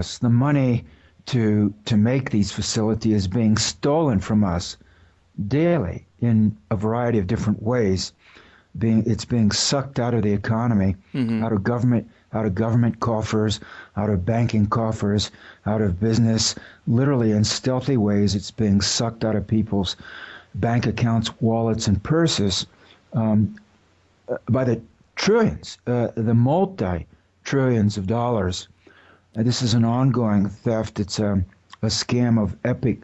The money to make these facilities is being stolen from us daily in a variety of different ways. It's being sucked out of the economy, Hmm. out of government coffers, out of banking coffers, out of business. Literally in stealthy ways, it's being sucked out of people's bank accounts, wallets, and purses um, by the trillions, the multi trillions of dollars. This is an ongoing theft. It's a scam of epic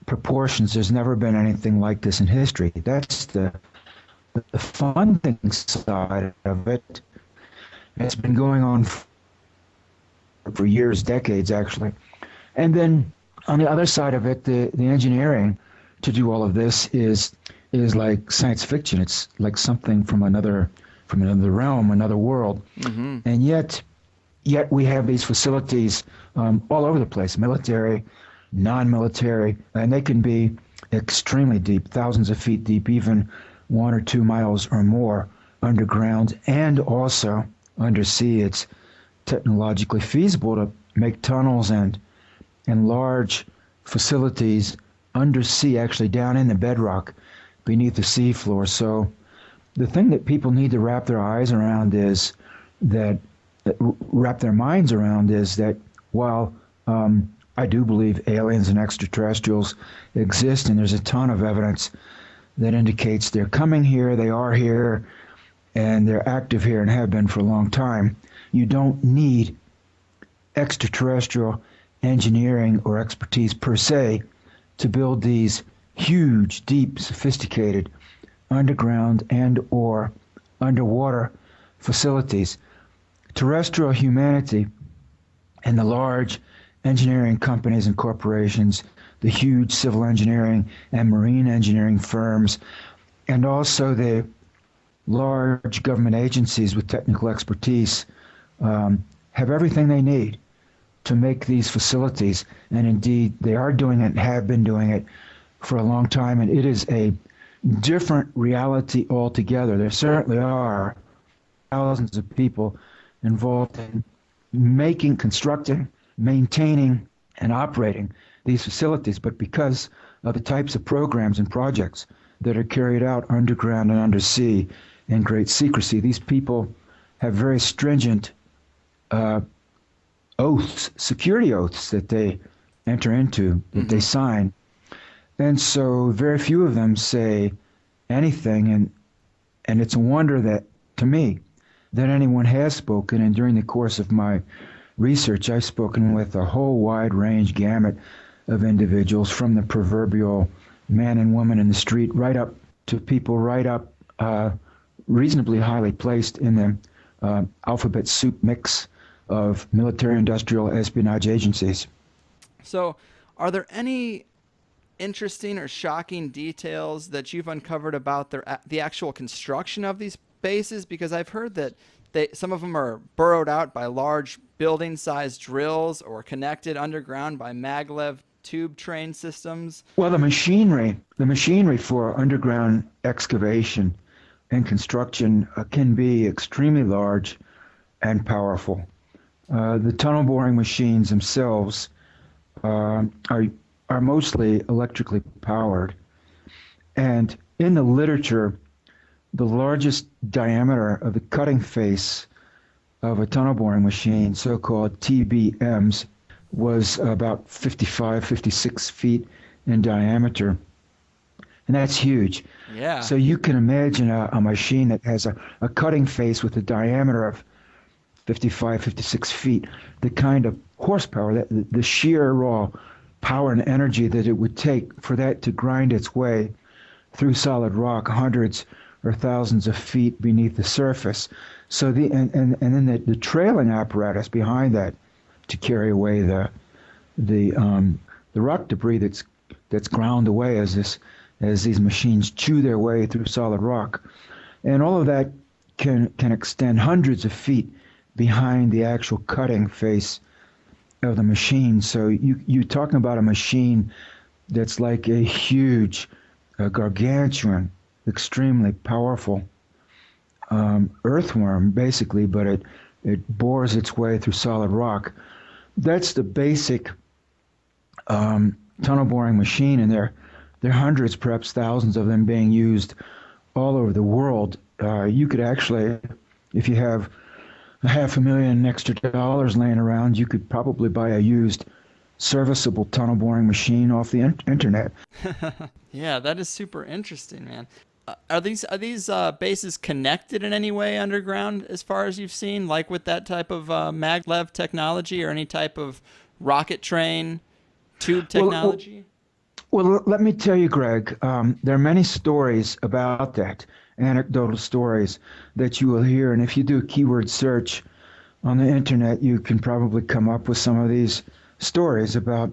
proportions. There's never been anything like this in history. That's the funding side of it. It's been going on for years, decades, actually. And then on the other side of it, the engineering to do all of this is like science fiction. It's like something from another realm, another world. Hmm. And yet we have these facilities all over the place, military, non-military, and they can be extremely deep, thousands of feet deep, even 1 or 2 miles or more underground, and also undersea. It's technologically feasible to make tunnels and large facilities undersea, actually down in the bedrock beneath the seafloor. So the thing that people need to wrap their eyes around is that, wrap their minds around is that while I do believe aliens and extraterrestrials exist, and there's a ton of evidence that indicates they're coming here, they are here, and they're active here and have been for a long time. You don't need extraterrestrial engineering or expertise per se to build these huge, deep, sophisticated underground and or underwater facilities. Terrestrial humanity and the large engineering companies and corporations, the huge civil engineering and marine engineering firms, and also the large government agencies with technical expertise have everything they need to make these facilities. And indeed, they are doing it and have been doing it for a long time. And it is a different reality altogether. There certainly are thousands of people involved in making, constructing, maintaining, and operating these facilities. But because of the types of programs and projects that are carried out underground and undersea in great secrecy, these people have very stringent oaths, security oaths that they enter into, that they Hmm. sign. And so very few of them say anything, and it's a wonder that, to me, that anyone has spoken. And during the course of my research, I've spoken with a whole wide range gamut of individuals, from the proverbial man and woman in the street right up to people right up reasonably highly placed in the alphabet soup mix of military industrial espionage agencies. So, are there any interesting or shocking details that you've uncovered about the actual construction of these bases? Because I've heard that some of them are burrowed out by large building-sized drills or connected underground by maglev tube train systems. Well, the machinery for underground excavation and construction can be extremely large and powerful. The tunnel boring machines themselves are mostly electrically powered, and in the literature, the largest diameter of the cutting face of a tunnel boring machine, so-called TBMs, was about 55, 56 feet in diameter. And that's huge. Yeah. So you can imagine a machine that has a cutting face with a diameter of 55, 56 feet, the kind of horsepower, the sheer raw power and energy that it would take for that to grind its way through solid rock hundreds or thousands of feet beneath the surface. So and then the trailing apparatus behind that to carry away the rock debris that's ground away as these machines chew their way through solid rock, and all of that can extend hundreds of feet behind the actual cutting face of the machine. So you're talking about a machine that's like a huge, gargantuan, extremely powerful earthworm, basically, but it bores its way through solid rock. that's the basic tunnel boring machine, and there are hundreds, perhaps thousands of them being used all over the world. You could actually, if you have $500,000 extra dollars laying around, you could probably buy a used serviceable tunnel boring machine off the internet. Yeah, that is super interesting, man. Are these bases connected in any way underground, as far as you've seen, like with that type of maglev technology or any type of rocket train tube Well, technology? let me tell you, Greg, there are many stories about that, anecdotal stories that you will hear. And if you do a keyword search on the internet, you can probably come up with some of these stories about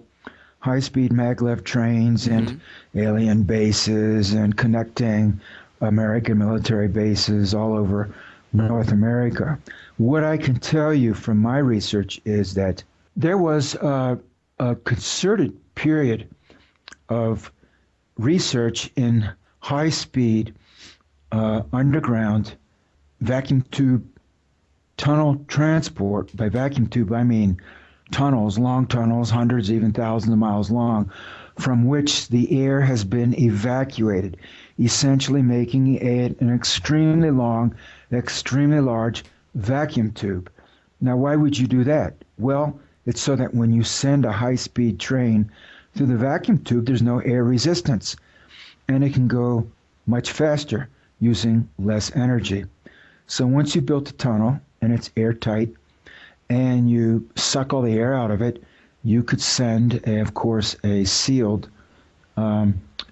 high-speed maglev trains and alien bases and connecting American military bases all over North America. What I can tell you from my research is that there was a concerted period of research in high-speed underground vacuum tube tunnel transport. By vacuum tube, I mean tunnels, long tunnels, hundreds, even thousands of miles long, from which the air has been evacuated, essentially making an extremely long, extremely large vacuum tube. Now, why would you do that? Well, it's so that when you send a high-speed train through the vacuum tube, there's no air resistance, and it can go much faster using less energy. So once you built a tunnel and it's airtight, and you suck all the air out of it, you could send, of course, a sealed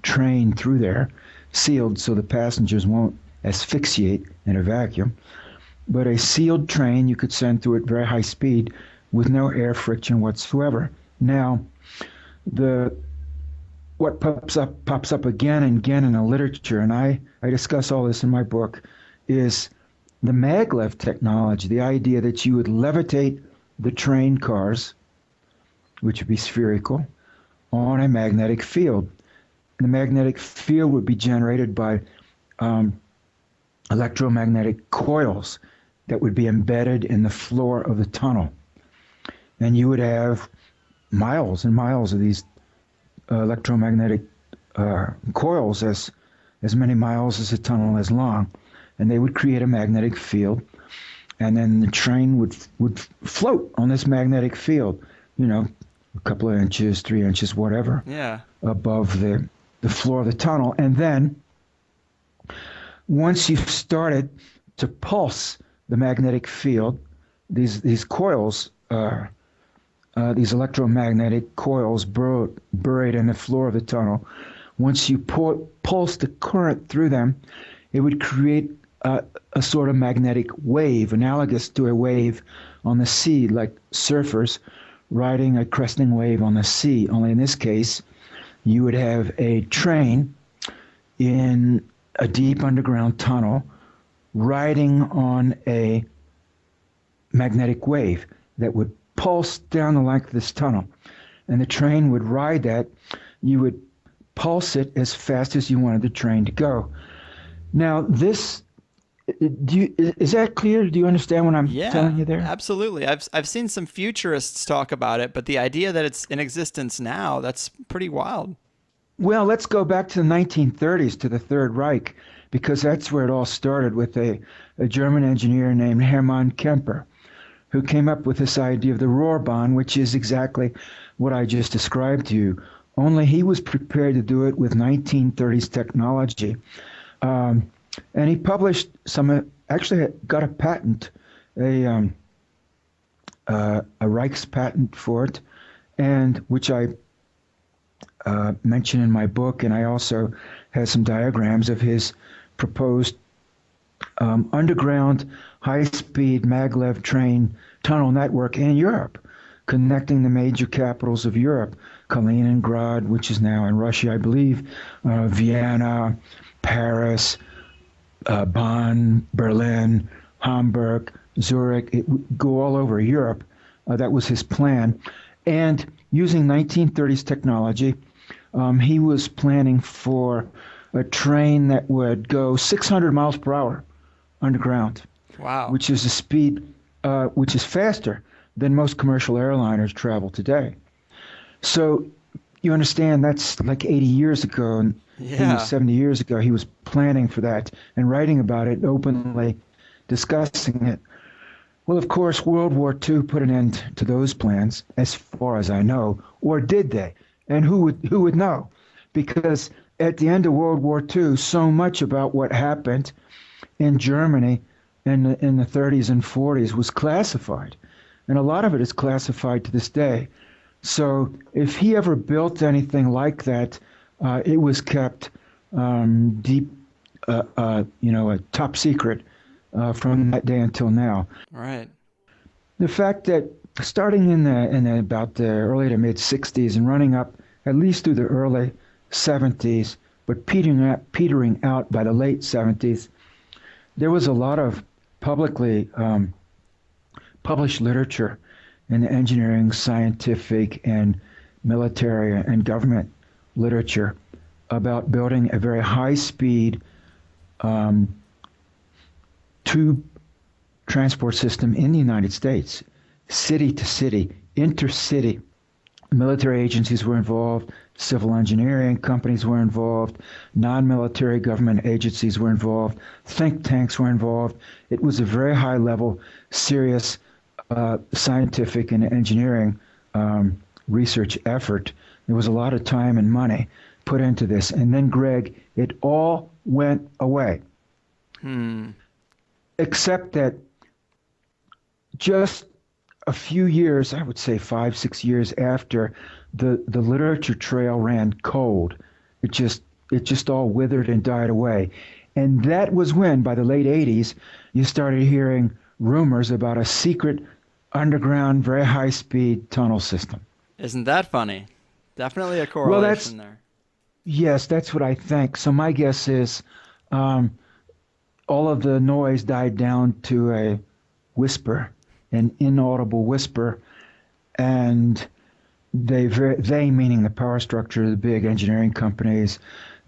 train through there, sealed so the passengers won't asphyxiate in a vacuum. But a sealed train you could send through at very high speed with no air friction whatsoever. Now, what pops up again and again in the literature, and I discuss all this in my book, is the maglev technology, the idea that you would levitate the train cars, which would be spherical, on a magnetic field. And the magnetic field would be generated by electromagnetic coils that would be embedded in the floor of the tunnel. And you would have miles and miles of these electromagnetic coils, as many miles as the tunnel is long. And they would create a magnetic field, and then the train would float on this magnetic field, a couple of inches, 3 inches, whatever, Yeah. above the floor of the tunnel. And then once you started to pulse the magnetic field, these coils, these electromagnetic coils buried in the floor of the tunnel, once you pulse the current through them, it would create a sort of magnetic wave, analogous to a wave on the sea, like surfers riding a cresting wave on the sea. Only in this case, you would have a train in a deep underground tunnel riding on a magnetic wave that would pulse down the length of this tunnel. And the train would ride that. You would pulse it as fast as you wanted the train to go. Now, is that clear? Do you understand what I'm telling you there? Absolutely. I've seen some futurists talk about it, but the idea that it's in existence now, that's pretty wild. Well, let's go back to the 1930s, to the Third Reich, because that's where it all started with a German engineer named Hermann Kemper, who came up with this idea of the Rohrbahn, which is exactly what I just described to you. Only he was prepared to do it with 1930s technology. And he published actually got a patent, a Reich's patent for it, and which I mention in my book, and I also have some diagrams of his proposed underground high-speed maglev train tunnel network in Europe, connecting the major capitals of Europe, Kaliningrad, which is now in Russia, I believe, Vienna, Paris, Bonn, Berlin, Hamburg, Zurich. It would go all over Europe. That was his plan. And using 1930s technology, he was planning for a train that would go 600 miles per hour underground. Wow. Which is a speed which is faster than most commercial airliners travel today. So you understand that's like 80 years ago, and Yeah. 70 years ago, he was planning for that and writing about it, openly discussing it. Well, of course, World War II put an end to those plans, as far as I know, or did they? And who would know? Because at the end of World War II, so much about what happened in Germany in the 30s and 40s was classified, and a lot of it is classified to this day. So if he ever built anything like that, it was kept deep, top secret from that day until now. Right. The fact that starting in about the early to mid 60s and running up at least through the early 70s, but petering out by the late 70s, there was a lot of publicly published literature in the engineering, scientific, and military and government literature about building a very high-speed tube transport system in the United States, city to city, intercity. Military agencies were involved, civil engineering companies were involved, non-military government agencies were involved, think tanks were involved. It was a very high level, serious scientific and engineering research effort. There was a lot of time and money put into this. And then, Greg, it all went away. Except that just a few years, I would say 5, 6 years after, the literature trail ran cold. It just all withered and died away. And that was when, by the late 80s, you started hearing rumors about a secret underground, very high-speed tunnel system. Isn't that funny? Definitely a Well, that's correlation there. yes, that's what I think. So my guess is um, all of the noise died down to a whisper, an inaudible whisper, and they meaning the power structure, the big engineering companies,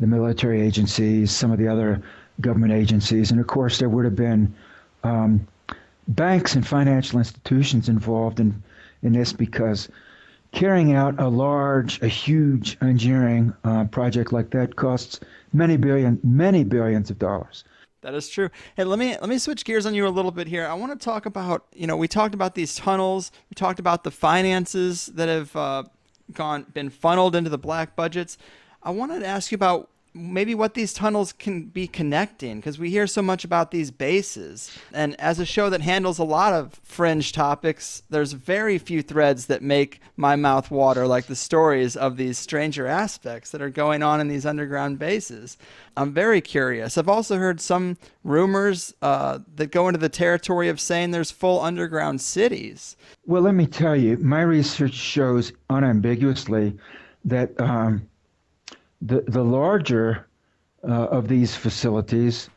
the military agencies, some of the other government agencies, and of course there would have been banks and financial institutions involved in this because carrying out a huge engineering project like that costs many billions of dollars. That is true. Hey, let me switch gears on you a little bit here. I want to talk about, we talked about these tunnels. We talked about the finances that have been funneled into the black budgets. I wanted to ask you about maybe what these tunnels can be connecting, because we hear so much about these bases. And as a show that handles a lot of fringe topics, there's very few threads that make my mouth water, like the stories of these stranger aspects that are going on in these underground bases. I'm very curious. I've also heard some rumors that go into the territory of saying there's full underground cities. Well, let me tell you, my research shows unambiguously that the larger of these facilities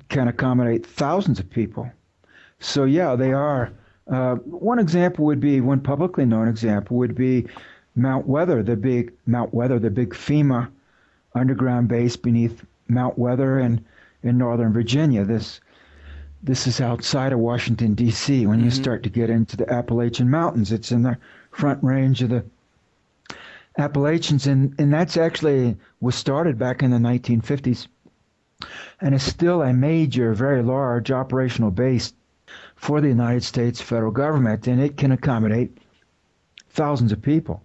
can accommodate thousands of people. So yeah, they are. One publicly known example would be Mount Weather, the big FEMA underground base beneath Mount Weather in Northern Virginia. This is outside of Washington, D.C. When you start to get into the Appalachian Mountains, it's in the front range of the Appalachians, and that's actually was started back in the 1950s and is still a major, very large operational base for the United States federal government, and it can accommodate thousands of people.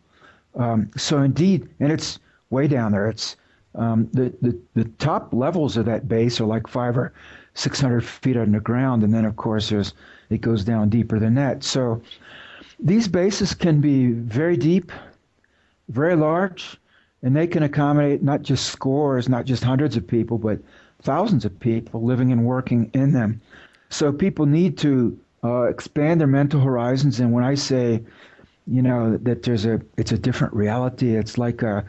So indeed, and it's way down there. It's the top levels of that base are like 500 or 600 feet underground, and then of course it goes down deeper than that. So these bases can be very deep, very large, and they can accommodate not just scores, not just hundreds of people, but thousands of people living and working in them. So people need to expand their mental horizons. And when I say, that it's a different reality, it's like a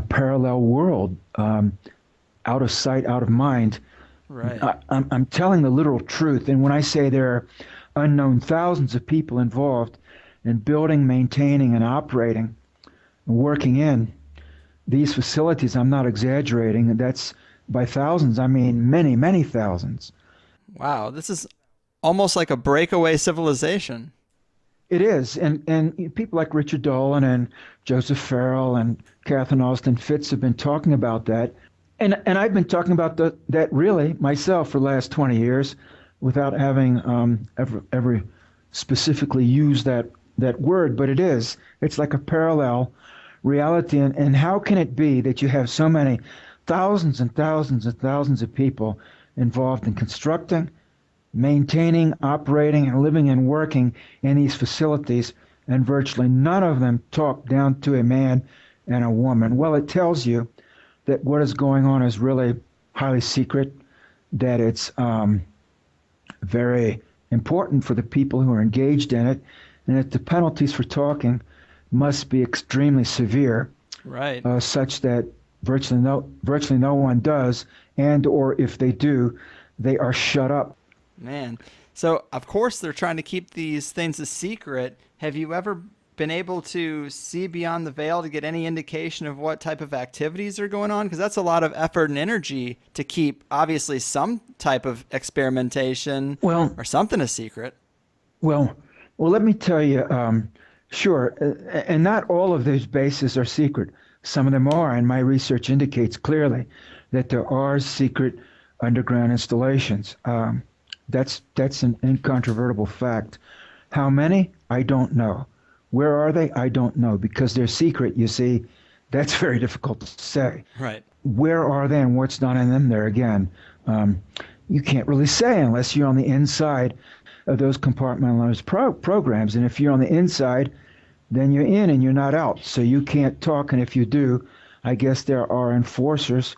parallel world, out of sight, out of mind. Right. I'm telling the literal truth. And when I say there are unknown thousands of people involved in building, maintaining, and operating, working in these facilities, I'm not exaggerating. And that's by thousands, I mean many, many thousands. Wow, this is almost like a breakaway civilization. It is, and people like Richard Dolan and Joseph Farrell and Catherine Austin Fitts have been talking about that, and I've been talking about that really myself for the last 20 years, without having ever specifically used that word. But it's like a parallel reality, and how can it be that you have so many thousands and thousands and thousands of people involved in constructing, maintaining, operating, and living and working in these facilities, and virtually none of them talk down to a man and a woman? Well, it tells you that what is going on is really highly secret, that it's very important for the people who are engaged in it, and that the penalties for talking must be extremely severe, Right. such that virtually no one does, and or if they do, they are shut up. Man. So, of course, they're trying to keep these things a secret. Have you ever been able to see beyond the veil to get any indication of what type of activities are going on? Because that's a lot of effort and energy to keep, obviously, some type of experimentation Well, or something a secret. well, well. Let me tell you. Sure, and not all of those bases are secret. Some of them are, and my research indicates clearly that there are secret underground installations. That's an incontrovertible fact. How many? I don't know. Where are they? I don't know, because they're secret. You see, that's very difficult to say. Right. Where are they and what's done in them? There again, you can't really say unless you're on the inside of those compartmentalized programs. And if you're on the inside, then you're in and you're not out. So you can't talk. And if you do, I guess there are enforcers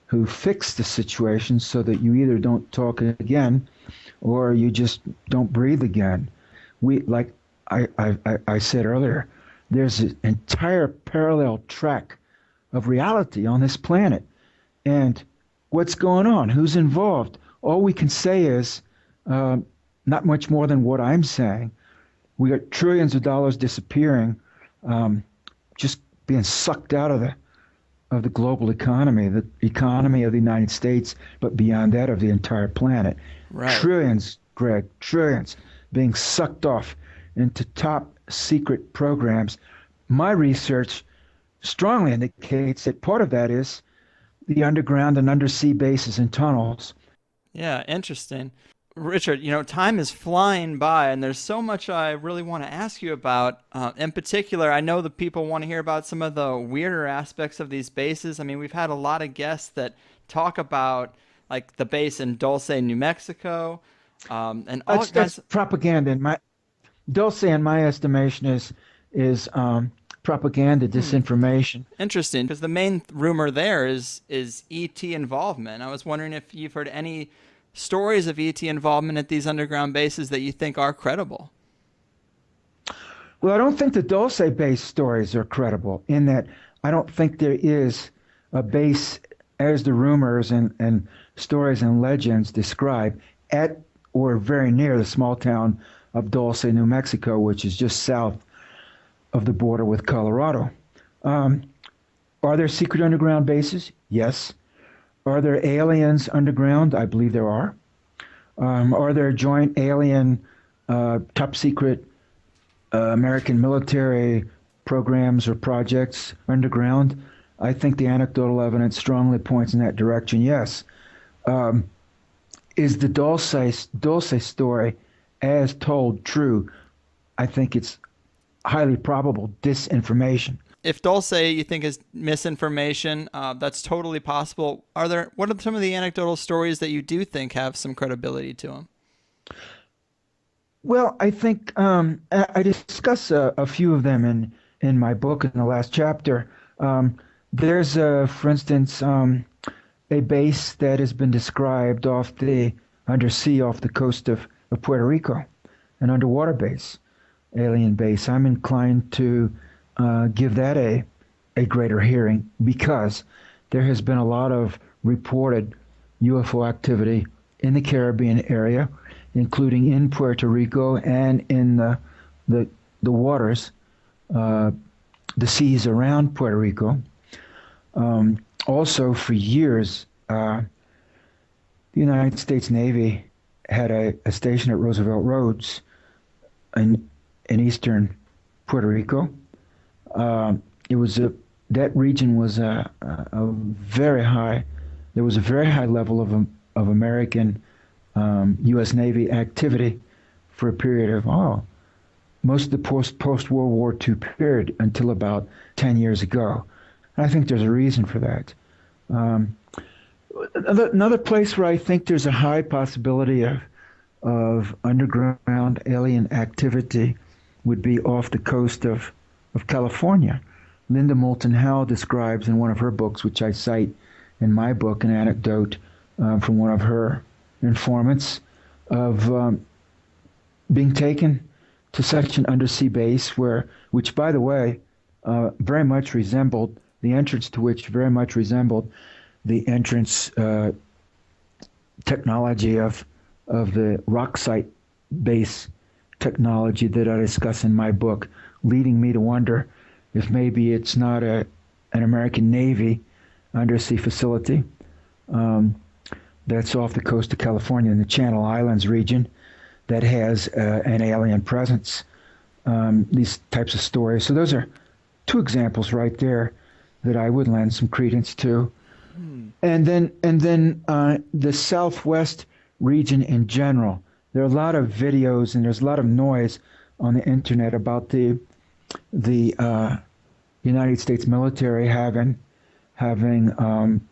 who fix the situation so that you either don't talk again or you just don't breathe again. Like I said earlier, there's an entire parallel track of reality on this planet. And what's going on? Who's involved? All we can say is not much more than what I'm saying. We got trillions of dollars disappearing, just being sucked out of the global economy, the economy of the United States, but beyond that, of the entire planet. Right. Trillions, Greg, trillions being sucked off into top secret programs. My research strongly indicates that part of that is the underground and undersea bases and tunnels. Yeah, interesting. Richard, time is flying by, and there's so much I really want to ask you about. In particular, I know the people want to hear about some of the weirder aspects of these bases. I mean, we've had a lot of guests that talk about like the base in Dulce, New Mexico, and all That's kinds. propaganda. Dulce, in my estimation, is propaganda, disinformation. Interesting, because the main rumor there is ET involvement. I was wondering if you've heard any stories of ET involvement at these underground bases that you think are credible. Well, I don't think the Dulce-based stories are credible, in that I don't think there is a base, as the rumors and stories and legends describe, at or very near the small town of Dulce, New Mexico, which is just south of the border with Colorado. Are there secret underground bases? Yes. Are there aliens underground? I believe there are. Are there joint alien, top secret American military programs or projects underground? I think the anecdotal evidence strongly points in that direction, yes. Is the Dulce story as told true? I think it's highly probable disinformation. If Dulce you think is misinformation, that's totally possible. What are some of the anecdotal stories that you do think have some credibility to them? Well, I think I discuss a few of them in my book in the last chapter. There's, for instance, a base that has been described undersea off the coast of Puerto Rico, an underwater base, alien base. I'm inclined to give that a greater hearing, because there has been a lot of reported UFO activity in the Caribbean area, including in Puerto Rico and in the waters, the seas around Puerto Rico. Also, for years, the United States Navy had a station at Roosevelt Roads, and in eastern Puerto Rico. It was that region was a very high. There was a very high level of American U.S. Navy activity for a period of most of the post World War II period until about 10 years ago. And I think there's a reason for that. Another place where I think there's a high possibility of underground alien activity would be off the coast of California. Linda Moulton Howe describes in one of her books, which I cite in my book, an anecdote from one of her informants of being taken to such an undersea base which by the way, very much resembled, the entrance to which very much resembled the entrance technology of the rock site base technology that I discuss in my book, leading me to wonder if maybe it's not an American Navy undersea facility that's off the coast of California in the Channel Islands region that has an alien presence. These types of stories. So those are two examples right there that I would lend some credence to. And then the Southwest region in general. There are a lot of videos and there's a lot of noise on the internet about the United States military having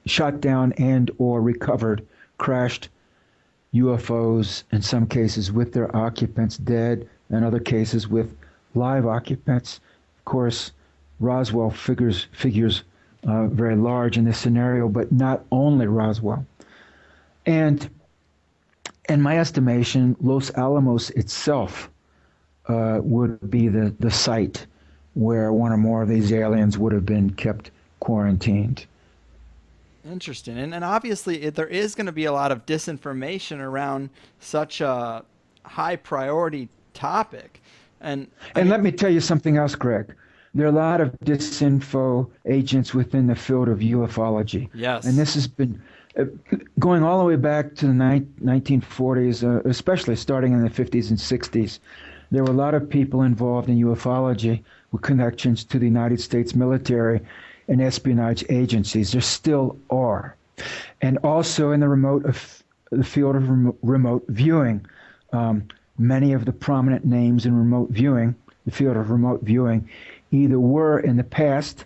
shot down and or recovered crashed UFOs, in some cases with their occupants dead, and other cases with live occupants. Of course, Roswell figures very large in this scenario, but not only Roswell. And in my estimation, Los Alamos itself would be the site where one or more of these aliens would have been kept quarantined. Interesting. And obviously, there is going to be a lot of disinformation around such a high priority topic. And let me tell you something else, Greg. There are a lot of disinfo agents within the field of ufology. Yes. And this has been going all the way back to the 1940s, especially starting in the 50s and 60s. There were a lot of people involved in ufology with connections to the United States military and espionage agencies. There still are. And also in the field of remote viewing. Many of the prominent names in remote viewing, the field of remote viewing, either were in the past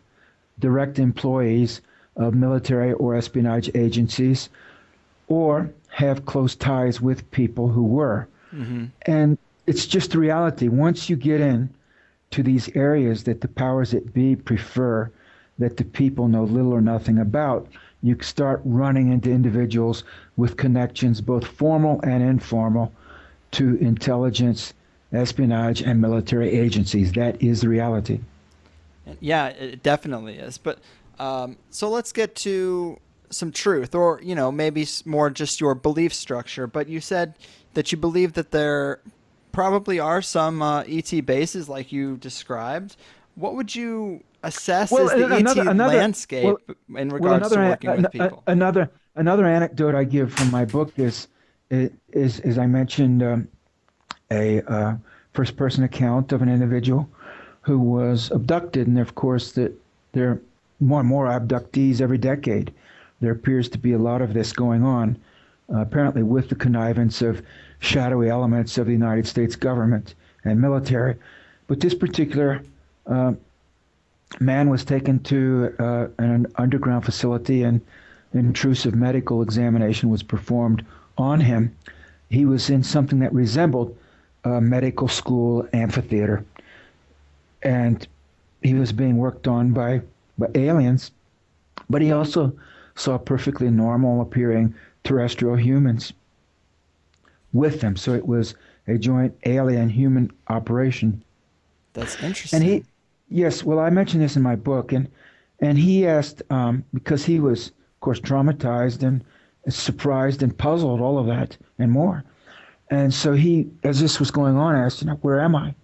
direct employees of military or espionage agencies, or have close ties with people who were. Mm-hmm. And it's just the reality. Once you get in to these areas that the powers that be prefer, that the people know little or nothing about, you start running into individuals with connections, both formal and informal, to intelligence, espionage, and military agencies. That is the reality. Yeah, it definitely is. But so let's get to some truth, or maybe more just your belief structure. But you said that you believe that there probably are some ET bases like you described. What would you assess as the ET landscape in regards to working with people? Another anecdote I give from my book is as I mentioned, a first-person account of an individual who was abducted, and of course that there are more and more abductees every decade. There appears to be a lot of this going on, apparently with the connivance of shadowy elements of the United States government and military. But this particular man was taken to an underground facility, and an intrusive medical examination was performed on him. He was in something that resembled a medical school amphitheater, and he was being worked on by aliens, but he also saw perfectly normal appearing terrestrial humans with them. So it was a joint alien-human operation. That's interesting. And I mentioned this in my book, and he asked, because he was, of course, traumatized and surprised and puzzled, all of that and more. And so he, as this was going on, asked, where am I?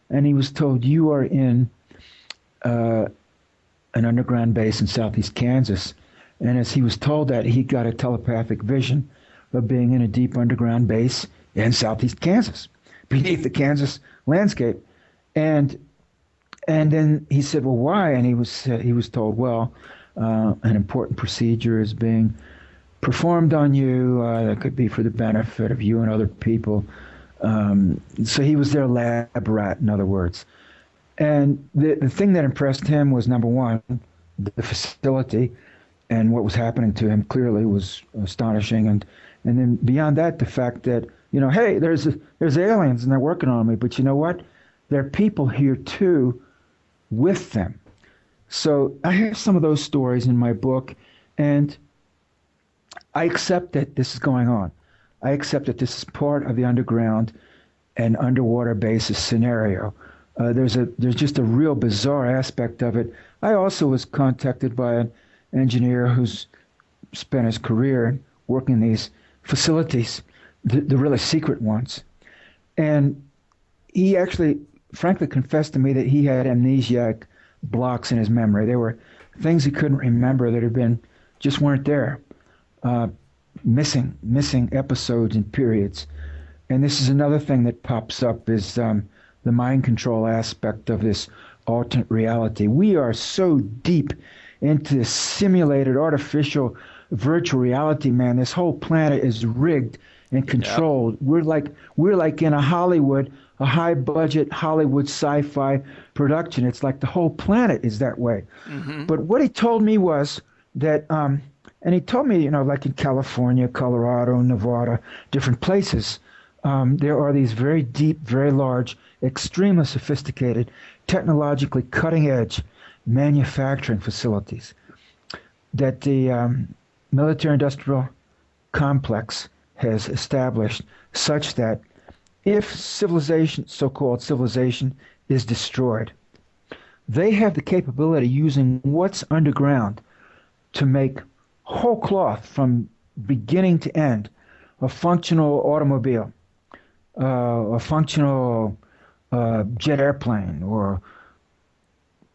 And he was told, you are in an underground base in southeast Kansas. And as he was told that, he got a telepathic vision of being in a deep underground base in southeast Kansas, beneath the Kansas landscape. And and then he said, "Well, why?" And he was told, "Well, an important procedure is being performed on you that could be for the benefit of you and other people." So he was their lab rat, in other words. And the thing that impressed him was, number one, the facility, and what was happening to him clearly was astonishing. And then beyond that, the fact that, hey, there's aliens and they're working on me, but you know what? There are people here too with them. So I have some of those stories in my book, and I accept that this is going on. I accept that this is part of the underground and underwater basis scenario. There's just a real bizarre aspect of it. I also was contacted by an engineer who's spent his career working in these facilities, the really secret ones, and he actually, frankly, confessed to me that he had amnesiac blocks in his memory. There were things he couldn't remember that had been just weren't there, missing episodes and periods. And this is another thing that pops up is the mind control aspect of this alternate reality. We are so deep into this simulated, artificial, virtual reality, man. This whole planet is rigged and controlled. Yep. We're like in a high budget Hollywood sci-fi production. It's like the whole planet is that way. Mm-hmm. But what he told me was that, and he told me, like in California, Colorado, Nevada, different places, there are these very deep, very large, extremely sophisticated, technologically cutting-edge manufacturing facilities that the military-industrial complex has established, such that if civilization, so-called civilization, is destroyed, they have the capability, using what's underground, to make whole cloth from beginning to end, a functional automobile, a functional jet airplane, or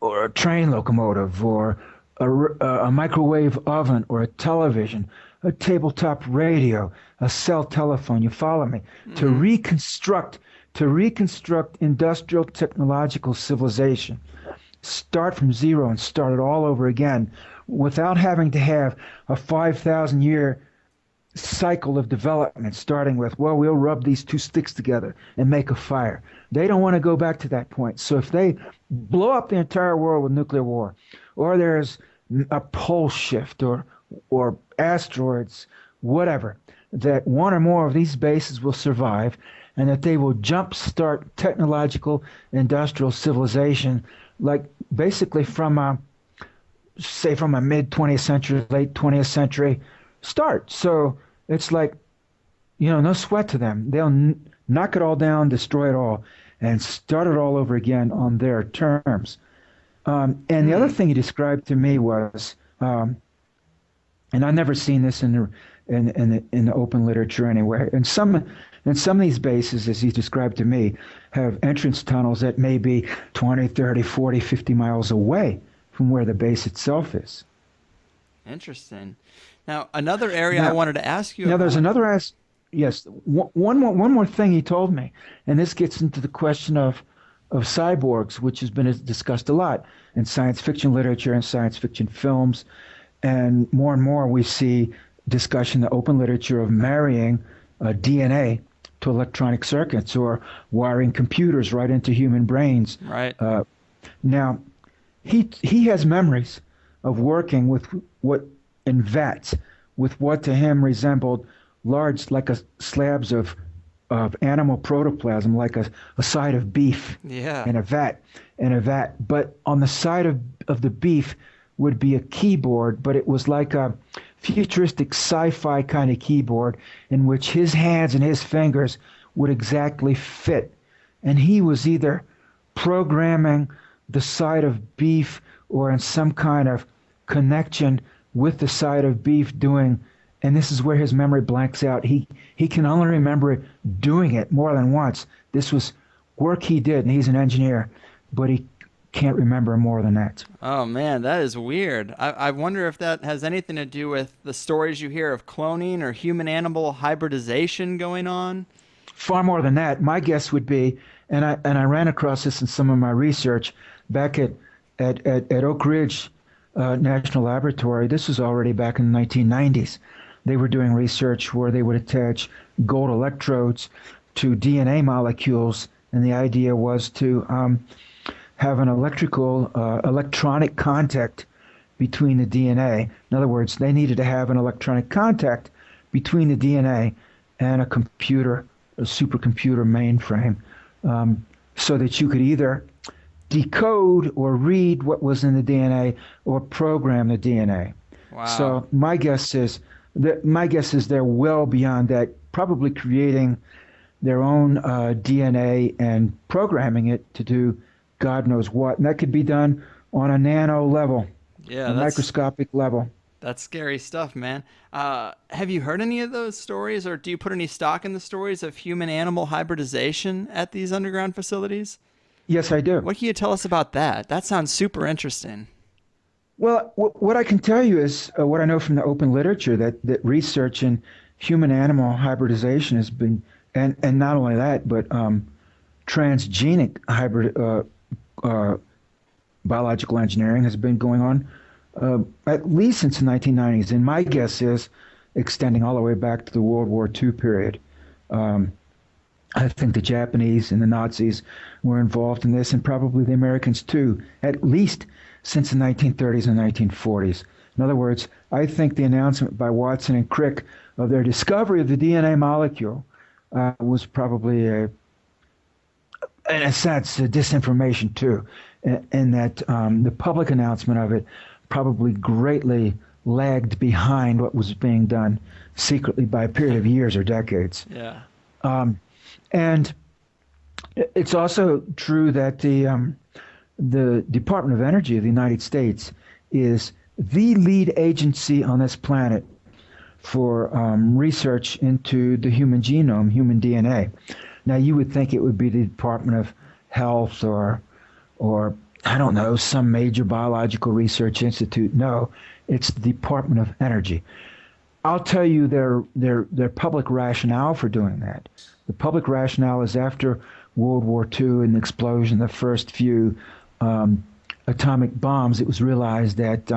a train locomotive, or a microwave oven, or a television, a tabletop radio, a cell telephone. You follow me? Mm-hmm. To reconstruct industrial technological civilization, start from zero and start it all over again, without having to have a 5,000-year cycle of development, starting with, well, we'll rub these two sticks together and make a fire. They don't want to go back to that point. So if they blow up the entire world with nuclear war, or there's a pole shift, or asteroids, whatever, that one or more of these bases will survive, and that they will jumpstart technological industrial civilization, like basically from a mid 20th century, late 20th century start. So it's like, no sweat to them. They'll knock it all down, destroy it all, and start it all over again on their terms. And the other thing he described to me was, and I've never seen this in the open literature anywhere. And some of these bases, as he described to me, have entrance tunnels that may be 20, 30, 40, 50 miles away from where the base itself is. Interesting. Now, another area I wanted to ask you about. There's another yes, one more thing he told me, and this gets into the question of cyborgs, which has been discussed a lot in science fiction literature and science fiction films. And more we see discussion in the open literature of marrying DNA to electronic circuits, or wiring computers right into human brains. Right. Now, he has memories of working with in vats with what to him resembled large, like slabs of animal protoplasm, like a side of beef. Yeah. in a vat. But on the side of the beef would be a keyboard, but it was like a futuristic sci-fi kind of keyboard in which his hands and his fingers would exactly fit. And he was either programming the side of beef, or in some kind of connection with the side of beef doing, and this is where his memory blanks out. He can only remember doing it more than once. This was work he did, and he's an engineer, but he can't remember more than that. Oh, man, that is weird. I wonder if that has anything to do with the stories you hear of cloning or human-animal hybridization going on. Far more than that. My guess would be, And I ran across this in some of my research back at Oak Ridge National Laboratory. This was already back in the 1990s. They were doing research where they would attach gold electrodes to DNA molecules, and the idea was to have an electronic contact between the DNA. In other words, they needed to have an electronic contact between the DNA and a computer, a supercomputer mainframe, so that you could either decode or read what was in the DNA or program the DNA. Wow. So my guess is they're well beyond that, probably creating their own DNA and programming it to do God knows what. And that could be done on a nano level, Yeah, a microscopic level. that's scary stuff, man. Have you heard any of those stories, or do you put any stock in the stories of human-animal hybridization at these underground facilities? Yes, I do. What can you tell us about that? That sounds super interesting. Well, what I can tell you is what I know from the open literature, that research in human-animal hybridization has been, and not only that, but transgenic hybrid biological engineering has been going on at least since the 1990s. And my guess is extending all the way back to the World War II period. I think the Japanese and the Nazis were involved in this, and probably the Americans too, at least since the 1930s and 1940s. In other words, I think the announcement by Watson and Crick of their discovery of the DNA molecule was probably, in a sense, a disinformation too, and that the public announcement of it probably greatly lagged behind what was being done secretly by a period of years or decades. Yeah. And it's also true that the Department of Energy of the United States is the lead agency on this planet for research into the human genome, human DNA. Now, you would think it would be the Department of Health or I don't know, some major biological research institute. No, it's the Department of Energy. I'll tell you their public rationale for doing that. The public rationale is after World War II and the explosion of the first few atomic bombs, it was realized that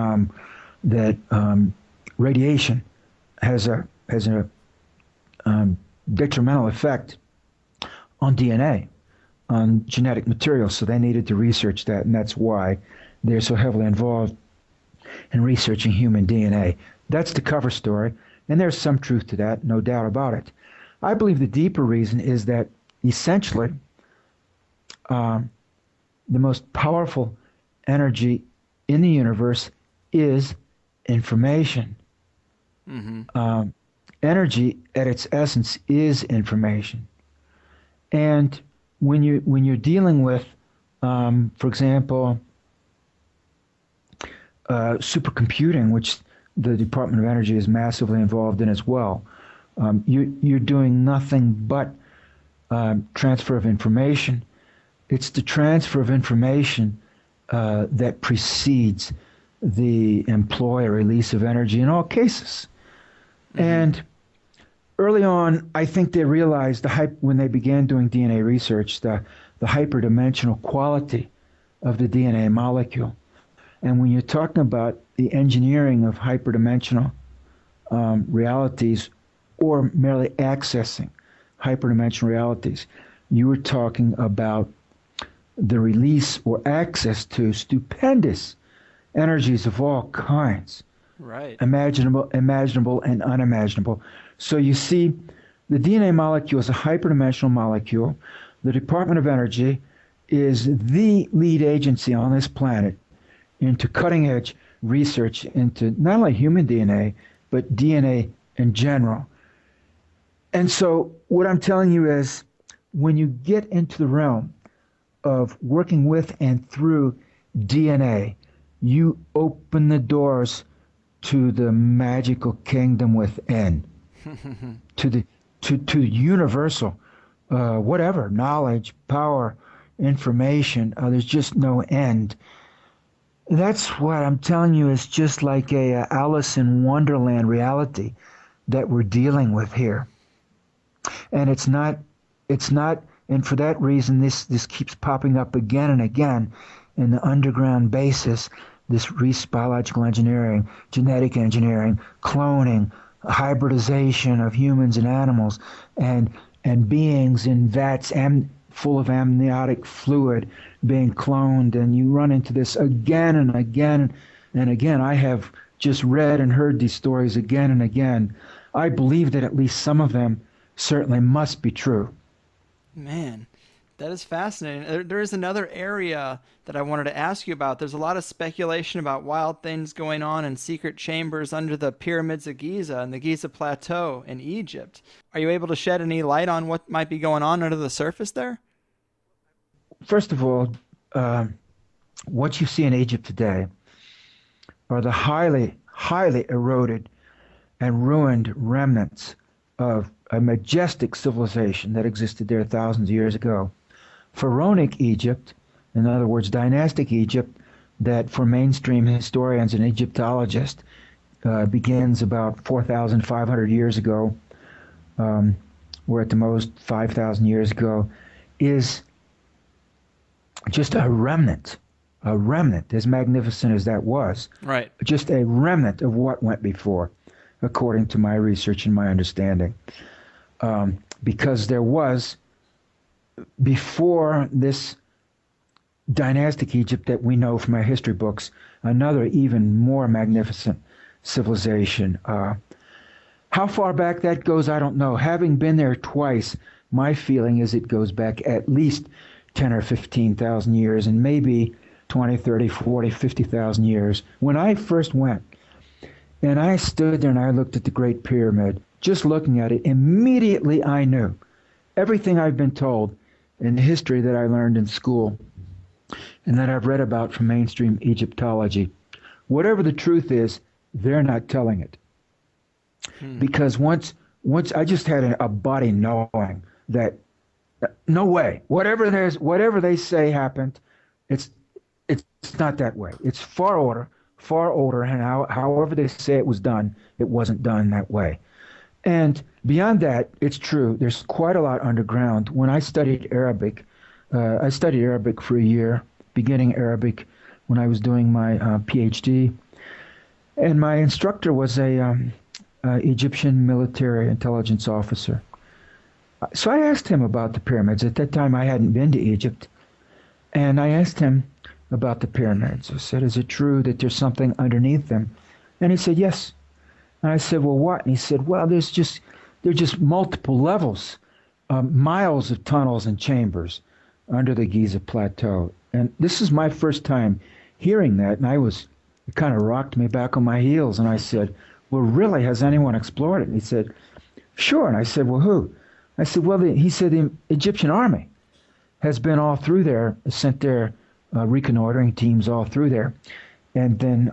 radiation has a detrimental effect on DNA, on genetic material. So they needed to research that, and that's why they're so heavily involved in researching human DNA. That's the cover story, and there's some truth to that, no doubt about it. I believe the deeper reason is that essentially the most powerful energy in the universe is information. Mm-hmm. Energy at its essence is information. And when you're dealing with, for example, supercomputing, which the Department of Energy is massively involved in as well, you're doing nothing but transfer of information. It's the transfer of information that precedes the employ or release of energy in all cases. Mm-hmm. And early on, I think they realized when they began doing DNA research, the hyperdimensional quality of the DNA molecule. And when you're talking about the engineering of hyperdimensional realities, or merely accessing hyperdimensional realities, you were talking about the release or access to stupendous energies of all kinds, right? Imaginable and unimaginable. So you see, the DNA molecule is a hyperdimensional molecule. The Department of Energy is the lead agency on this planet into cutting-edge research into not only human DNA, but DNA in general. And so what I'm telling you is, when you get into the realm of working with and through DNA, you open the doors to the magical kingdom within, to universal, whatever, knowledge, power, information. There's just no end. That's what I'm telling you is just like a Alice in Wonderland reality that we're dealing with here. And it's not And for that reason, this keeps popping up again and again in the underground basis, this biological engineering, genetic engineering, cloning, hybridization of humans and animals, and beings in vats full of amniotic fluid being cloned. And you run into this again and again and again. I have just read and heard these stories again and again. I believe that at least some of them certainly must be true. Man, that is fascinating. There is another area that I wanted to ask you about. There's a lot of speculation about wild things going on in secret chambers under the pyramids of Giza and the Giza Plateau in Egypt. Are you able to shed any light on what might be going on under the surface there? First of all, what you see in Egypt today are the highly, highly eroded and ruined remnants of a majestic civilization that existed there thousands of years ago. Pharaonic Egypt, in other words, dynastic Egypt, that for mainstream historians and Egyptologists begins about 4,500 years ago, or at the most 5,000 years ago, is just a remnant, as magnificent as that was. Right. Just a remnant of what went before, according to my research and my understanding. Because there was, before this dynastic Egypt that we know from our history books, another even more magnificent civilization. How far back that goes, I don't know. Having been there twice, my feeling is it goes back at least 10 or 15,000 years, and maybe 20, 30, 40, 50,000 years. When I first went, and I stood there and I looked at the Great Pyramid, just looking at it, immediately I knew everything I've been told in the history that I learned in school and that I've read about from mainstream Egyptology. Whatever the truth is, they're not telling it. Because once I just had a body knowing that no way, whatever they say happened, it's not that way. It's far older, and however they say it was done, it wasn't done that way. And beyond that, it's true. There's quite a lot underground. When I studied Arabic for a year, beginning Arabic, when I was doing my PhD. And my instructor was a Egyptian military intelligence officer. So I asked him about the pyramids. At that time, I hadn't been to Egypt. And I asked him about the pyramids. I said, is it true that there's something underneath them? And he said, yes. And I said, well, what? And he said, well, there's just multiple levels, miles of tunnels and chambers under the Giza Plateau. And this is my first time hearing that, and it kind of rocked me back on my heels. And I said, well, really, has anyone explored it? And he said, sure. And I said, well, who? I said, well, he said the Egyptian army has been all through there, sent their reconnoitering teams all through there, and then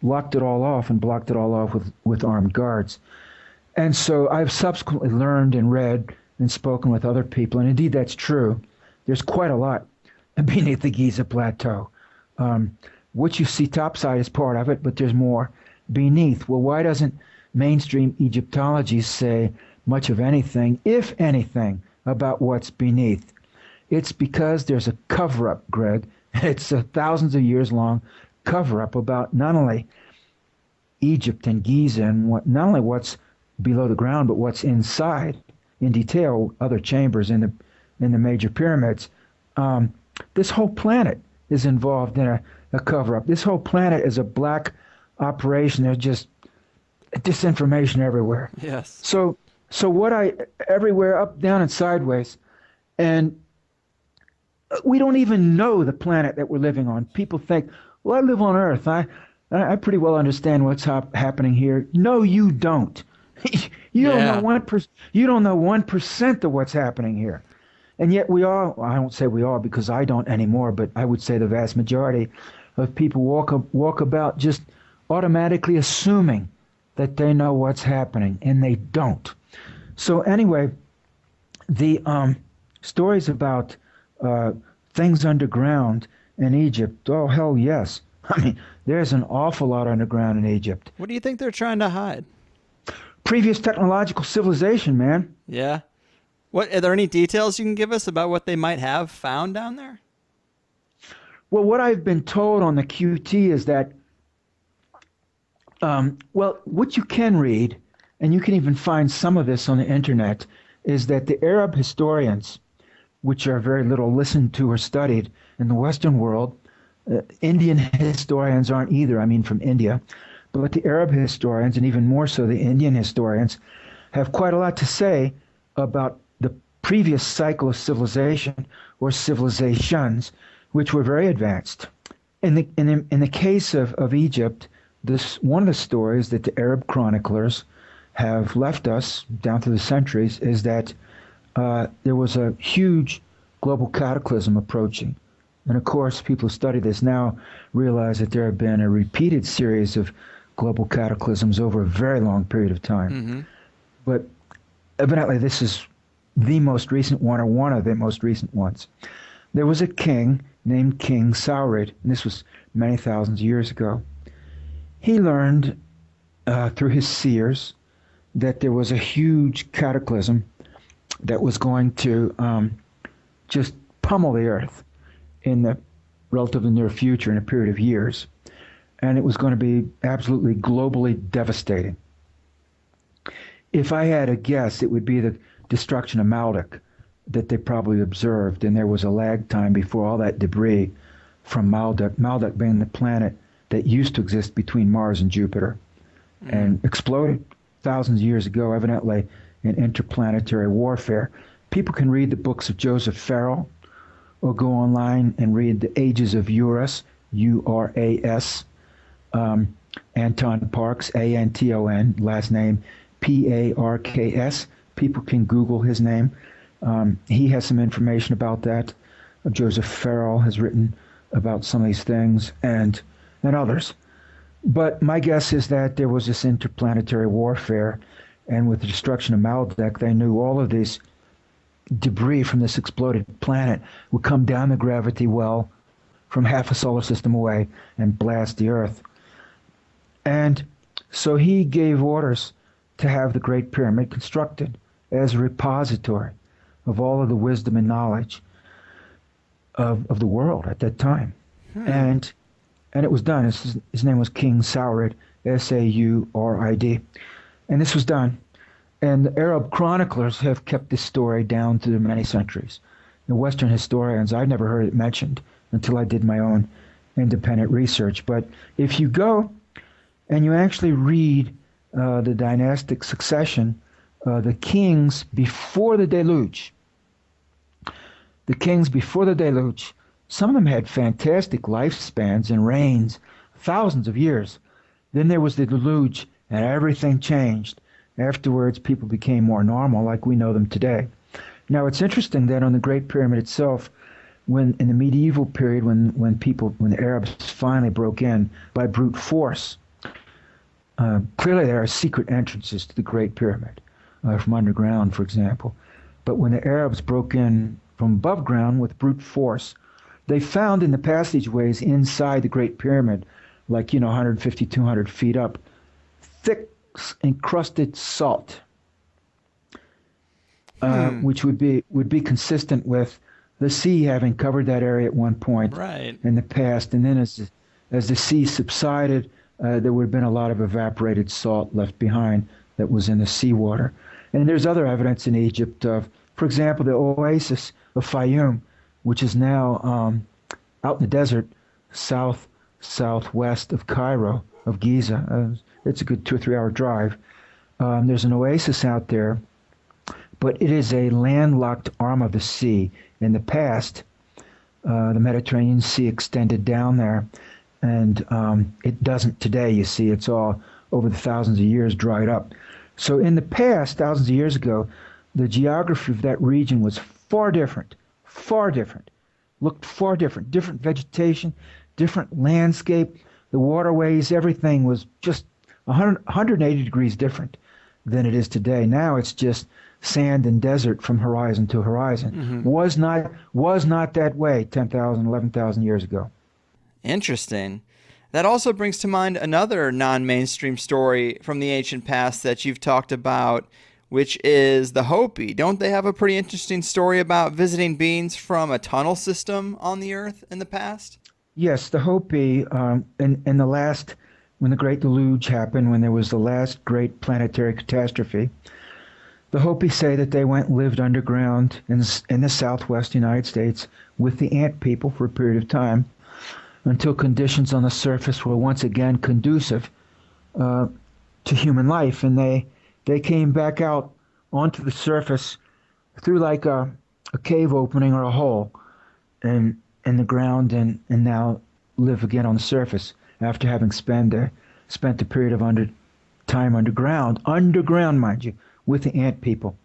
locked it all off and blocked it all off with armed guards. And so I've subsequently learned and read and spoken with other people, and indeed that's true. There's quite a lot beneath the Giza Plateau. What you see topside is part of it, but there's more beneath. Well, why doesn't mainstream Egyptology say much of anything, if anything, about what's beneath? It's because there's a cover-up, Greg. It's a thousands of years long cover-up about not only Egypt and Giza and not only what's below the ground, but what's inside in detail, other chambers in the major pyramids. This whole planet is involved in a cover-up. This whole planet is a black operation. There's just disinformation everywhere. Yes. So everywhere, up, down, and sideways, and we don't even know the planet that we're living on. People think, well, I live on Earth. I pretty well understand what's happening here. No, you don't. You don't know 1%. You don't know 1% of what's happening here. And yet we all, I won't say we all because I don't anymore, but I would say the vast majority of people walk about just automatically assuming that they know what's happening, and they don't. So anyway, the stories about things underground in Egypt, oh, hell yes. I mean, there's an awful lot underground in Egypt. What do you think they're trying to hide? Previous technological civilization, man. Yeah. What are there any details you can give us about what they might have found down there? Well, what I've been told on the QT is that, well, what you can read, and you can even find some of this on the internet, is that the Arab historians, which are very little listened to or studied in the Western world, Indian historians aren't either, I mean from India, but the Arab historians, and even more so the Indian historians, have quite a lot to say about the previous cycle of civilization or civilizations, which were very advanced. In the case of Egypt, this one of the stories that the Arab chroniclers have left us down through the centuries is that there was a huge global cataclysm approaching. And of course, people who study this now realize that there have been a repeated series of global cataclysms over a very long period of time. Mm-hmm. But evidently, this is the most recent one, or one of the most recent ones. There was a king named King Sauder, and this was many thousands of years ago. He learned through his seers that there was a huge cataclysm that was going to just pummel the earth in the relatively near future, in a period of years. And it was going to be absolutely globally devastating. If I had a guess, it would be the destruction of Maldek that they probably observed, and there was a lag time before all that debris from Maldek being the planet that used to exist between Mars and Jupiter, and exploded thousands of years ago, evidently in interplanetary warfare. People can read the books of Joseph Farrell, or go online and read The Ages of Uras, U-R-A-S, Anton Parks, A-N-T-O-N, last name P-A-R-K-S. People can Google his name. He has some information about that. Joseph Farrell has written about some of these things, and others. But my guess is that there was this interplanetary warfare, and with the destruction of Maldek, they knew all of these debris from this exploded planet would come down the gravity well from half a solar system away and blast the Earth. And so he gave orders to have the Great Pyramid constructed as a repository of all of the wisdom and knowledge of the world at that time. And it was done. His name was King Saurid, S-A-U-R-I-D. And this was done. And the Arab chroniclers have kept this story down through many centuries. The Western historians, I've never heard it mentioned until I did my own independent research. But if you go and you actually read the dynastic succession, the kings before the deluge, some of them had fantastic lifespans and reigns, thousands of years. Then there was the deluge, and everything changed. Afterwards, people became more normal, like we know them today. Now, it's interesting that on the Great Pyramid itself, when in the medieval period, when the Arabs finally broke in by brute force, clearly there are secret entrances to the Great Pyramid from underground, for example. But when the Arabs broke in from above ground with brute force, they found in the passageways inside the Great Pyramid, like 150, 200 feet up, thick encrusted salt, which would be consistent with the sea having covered that area at one point in the past. And then as the sea subsided, there would have been a lot of evaporated salt left behind that was in the seawater. And there's other evidence in Egypt of, for example, the oasis of Fayum, which is now out in the desert southwest of Cairo, of Giza. It's a good 2 or 3 hour drive. There's an oasis out there, but it is a landlocked arm of the sea. In the past, the Mediterranean Sea extended down there, and it doesn't today. You see, it's all over the thousands of years dried up. So in the past, thousands of years ago, the geography of that region was far different, looked far different, different vegetation, different landscape, the waterways, everything was just 180 degrees different than it is today. Now it's just sand and desert from horizon to horizon. Was not that way 10,000, 11,000 years ago. Interesting. That also brings to mind another non-mainstream story from the ancient past that you've talked about, which is the Hopi. Don't they have a pretty interesting story about visiting beings from a tunnel system on the Earth in the past? Yes, the Hopi, in the last, when the Great Deluge happened, when there was the last great planetary catastrophe, the Hopi say that they went and lived underground in the southwest United States with the ant people for a period of time until conditions on the surface were once again conducive to human life. And they came back out onto the surface through like a cave opening or a hole in the ground and now live again on the surface after having spent a period of time underground, mind you, with the ant people.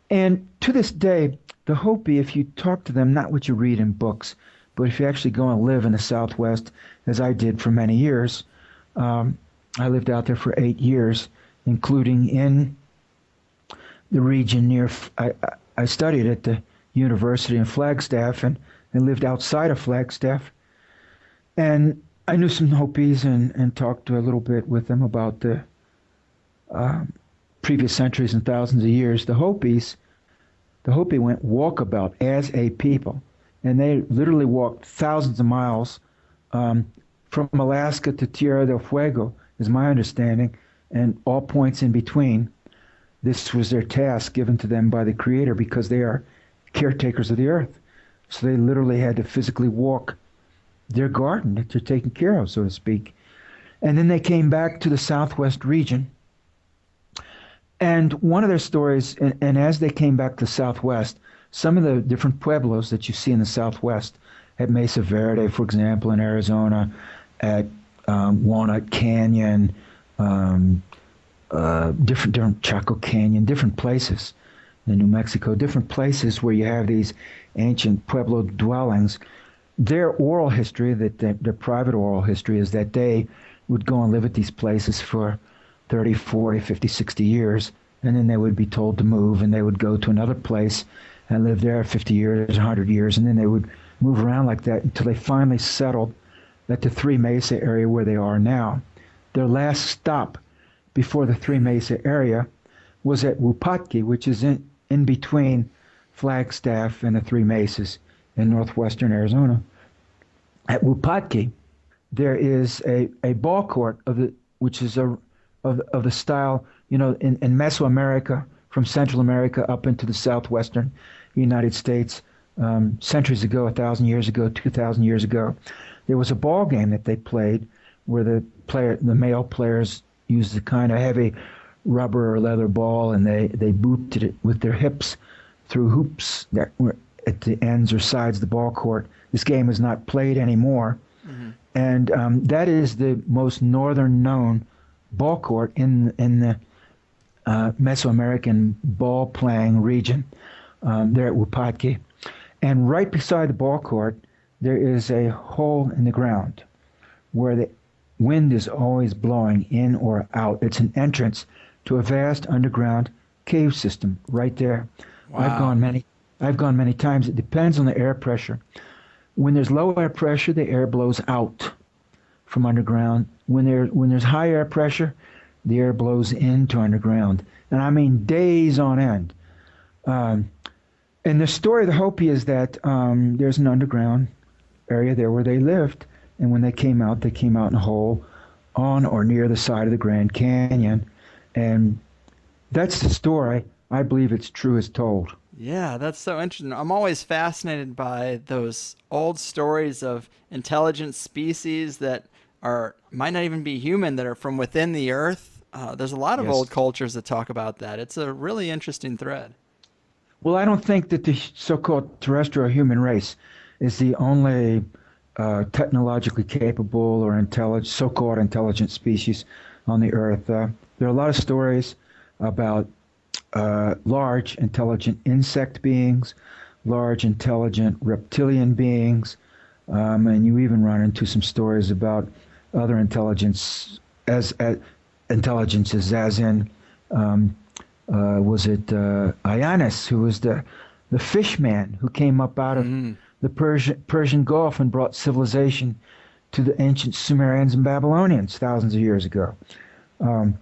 And to this day, the Hopi, if you talk to them, not what you read in books, but if you actually go and live in the Southwest, as I did for many years, I lived out there for 8 years, including in the region near, I studied at the university in Flagstaff and lived outside of Flagstaff. And I knew some Hopis and talked a little bit with them about the previous centuries and thousands of years. The Hopi went walkabout as a people, and they literally walked thousands of miles from Alaska to Tierra del Fuego, is my understanding, and all points in between. This was their task given to them by the Creator because they are caretakers of the earth. So they literally had to physically walk their garden that they're taking care of, so to speak. And then they came back to the southwest region. And one of their stories, and as they came back to the southwest, some of the different pueblos that you see in the southwest, at Mesa Verde, for example, in Arizona, at Walnut Canyon, different Chaco Canyon, different places in New Mexico, different places where you have these ancient pueblo dwellings. Their oral history, their private oral history, is that they would go and live at these places for 30, 40, 50, 60 years, and then they would be told to move, and they would go to another place and live there 50 years, 100 years, and then they would move around like that until they finally settled at the Three Mesa area where they are now. Their last stop before the Three Mesa area was at Wupatki, which is in between Flagstaff and the Three Mesas in northwestern Arizona. At Wupatki, there is a ball court which is of the style, in Mesoamerica, from Central America up into the southwestern United States, centuries ago, 1,000 years ago, 2,000 years ago. There was a ball game that they played where the male players used a kind of heavy rubber or leather ball, and they booted it with their hips through hoops that were at the ends or sides of the ball court. This game is not played anymore. Mm-hmm. And that is the most northern known ball court in the Mesoamerican ball playing region there at Wupatki. And right beside the ball court, there is a hole in the ground where the wind is always blowing in or out. It's an entrance to a vast underground cave system right there. Wow. I've gone many times. It depends on the air pressure. When there's low air pressure, the air blows out from underground. When there's high air pressure, the air blows into underground. And I mean days on end. And the story of the Hopi is that there's an underground area there where they lived. And when they came out in a hole on or near the side of the Grand Canyon. And that's the story. I believe it's true as told. Yeah, that's so interesting. I'm always fascinated by those old stories of intelligent species that might not even be human, that are from within the earth. There's a lot of old cultures that talk about that. It's a really interesting thread. Well, I don't think that the so-called terrestrial human race is the only technologically capable or so-called intelligent species on the earth. There are a lot of stories about large intelligent insect beings, large intelligent reptilian beings, and you even run into some stories about other intelligences, as in was it Ionis, who was the fish man who came up out of the Persian Gulf and brought civilization to the ancient Sumerians and Babylonians thousands of years ago. And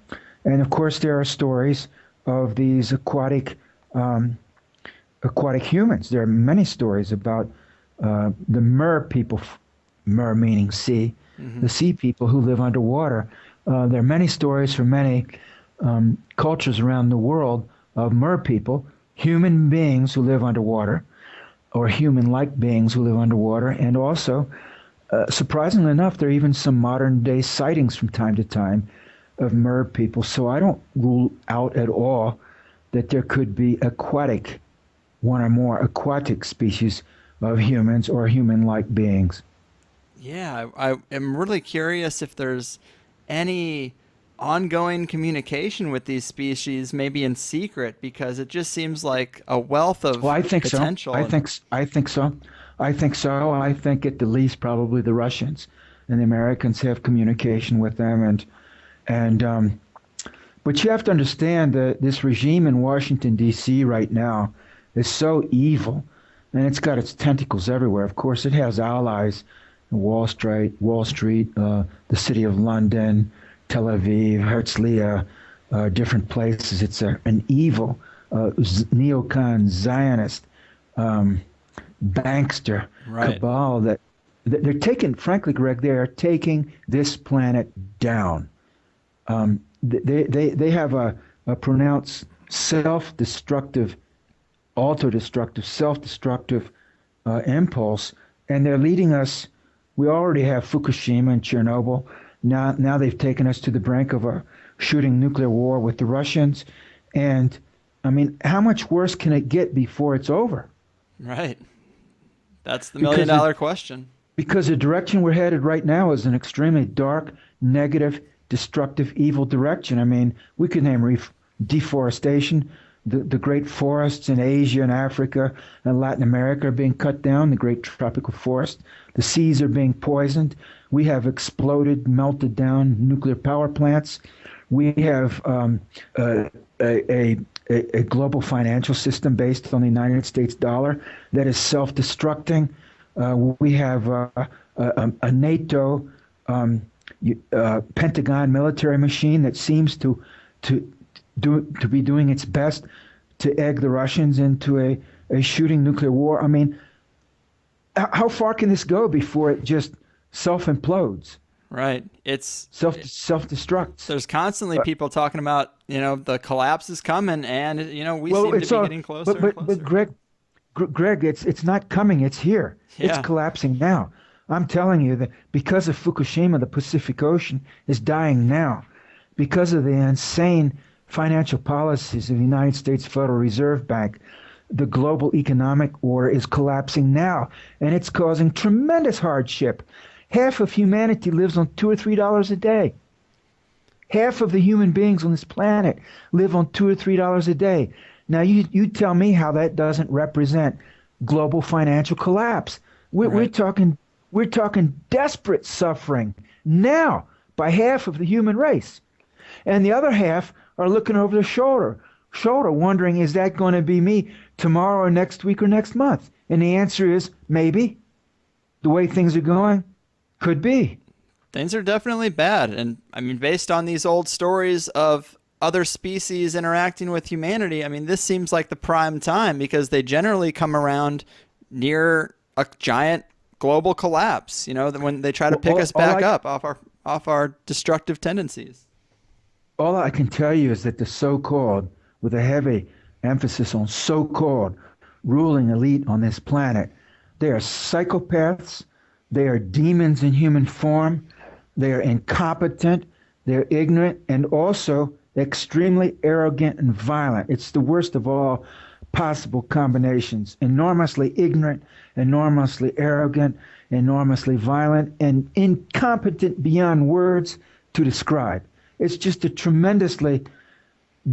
of course there are stories of these aquatic humans. There are many stories about the mer people, mer meaning sea, Hmm. the sea people who live underwater. There are many stories from many cultures around the world of mer people, human beings who live underwater, or human-like beings who live underwater, and also, surprisingly enough, there are even some modern-day sightings from time to time of mer people. So I don't rule out at all that there could be one or more aquatic species of humans or human-like beings. Yeah, I am really curious if there's any ongoing communication with these species, maybe in secret, because it just seems like a wealth Well, of I think so. potential. And I think so. I think so. I think at the least probably the Russians and the Americans have communication with them, and but you have to understand that this regime in Washington D.C. right now is so evil, and it's got its tentacles everywhere. Of course, it has allies in Wall Street, the city of London, Tel Aviv, Herzliya, different places. It's an evil neocon Zionist um, bankster right, cabal that they're taking. Frankly, Greg, they are taking this planet down. They have a pronounced self-destructive, auto-destructive, self-destructive impulse, and they're leading us. We already have Fukushima and Chernobyl. Now they've taken us to the brink of a shooting nuclear war with the Russians, and I mean, how much worse can it get before it's over? right. That's the million Because it, dollar question. because the direction we're headed right now is an extremely dark, negative, destructive, evil direction. I mean, we could name deforestation. The great forests in Asia and Africa and Latin America are being cut down, the great tropical forest. The seas are being poisoned. We have exploded, melted down nuclear power plants. We have a, a, a global financial system based on the United States dollar that is self-destructing. We have a NATO Pentagon military machine that seems to to be doing its best to egg the Russians into a shooting nuclear war. I mean, how far can this go before it just self implodes, Right. self destructs? There's constantly people talking about, the collapse is coming, and we Well, seem to it's be all, getting closer and but closer. Greg, it's not coming. It's here. It's Yeah. collapsing now. I'm telling you that because of Fukushima, the Pacific Ocean is dying now because of the insane financial policies of the United States Federal Reserve Bank. The global economic order is collapsing now, and it's causing tremendous hardship. Half of humanity lives on $2 or $3 a day. Half of the human beings on this planet live on $2 or $3 a day. Now, you tell me how that doesn't represent global financial collapse. We're Right. talking desperate suffering now by half of the human race, and the other half are looking over their shoulder, wondering, is that going to be me tomorrow or next week or next month? And the answer is maybe. The way things are going, could be. Things are definitely bad. And I mean, based on these old stories of other species interacting with humanity, I mean, this seems like the prime time because they generally come around near a giant global collapse, when they try to Well, pick us back up off our destructive tendencies. all I can tell you is that the so-called, with a heavy emphasis on so-called, ruling elite on this planet, they are psychopaths, they are demons in human form, they are incompetent, they're ignorant, and also extremely arrogant and violent. It's the worst of all possible combinations. Enormously ignorant, enormously arrogant, enormously violent, and incompetent beyond words to describe. It's just a tremendously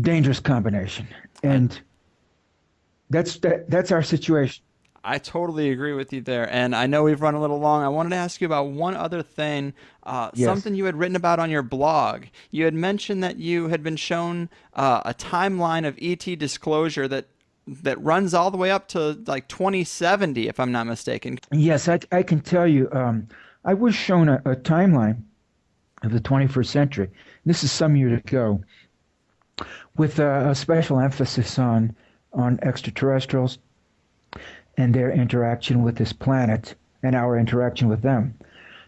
dangerous combination. I And that's our situation. I totally agree with you there. And I know we've run a little long. I wanted to ask you about one other thing, Yes. something you had written about on your blog. You had mentioned that you had been shown a timeline of ET disclosure that runs all the way up to like 2070, if I'm not mistaken. Yes, I can tell you, I was shown a timeline of the 21st century. This is some years ago. with a special emphasis on extraterrestrials and their interaction with this planet and our interaction with them.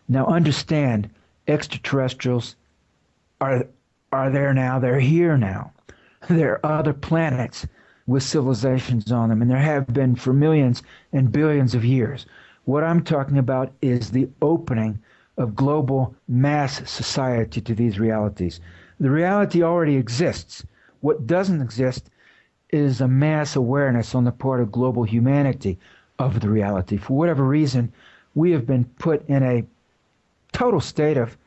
Now understand, extraterrestrials are there now, they're here now. There are other planets with civilizations on them, and there have been for millions and billions of years. What I'm talking about is the opening of global mass society to these realities. The reality already exists. What doesn't exist is a mass awareness on the part of global humanity of the reality. For whatever reason, we have been put in a total state of